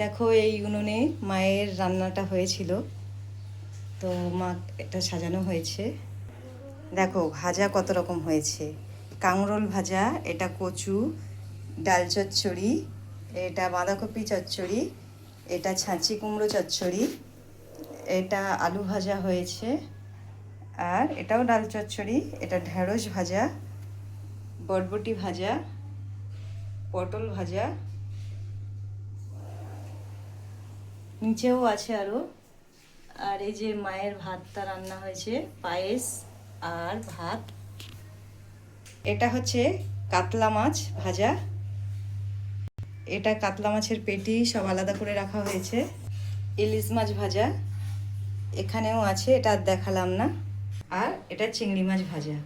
দেখো এই উনুনে মায়ের রান্নাটা হয়েছিল, তো মা এটা সাজানো হয়েছে। দেখো ভাজা কত রকম হয়েছে, কাঁকরোল ভাজা, এটা কচু, ডাল চচ্চড়ি, এটা বাঁধাকপি চচ্চড়ি, এটা ছাঁচি কুমড়ো চচ্চড়ি, এটা আলু ভাজা হয়েছে, আর এটাও ডাল চচ্চড়ি, এটা ঢেঁড়স ভাজা, বরবটি ভাজা, পটল ভাজা, নিচেও আছে আরও। আর এই যে মায়ের ভাতটা রান্না হয়েছে, পায়েস আর ভাত। এটা হচ্ছে কাতলা মাছ ভাজা, এটা কাতলা মাছের পেটি সব আলাদা করে রাখা হয়েছে। ইলিশ মাছ ভাজা এখানেও আছে, এটা আর দেখালাম না। আর এটা চিংড়ি মাছ ভাজা।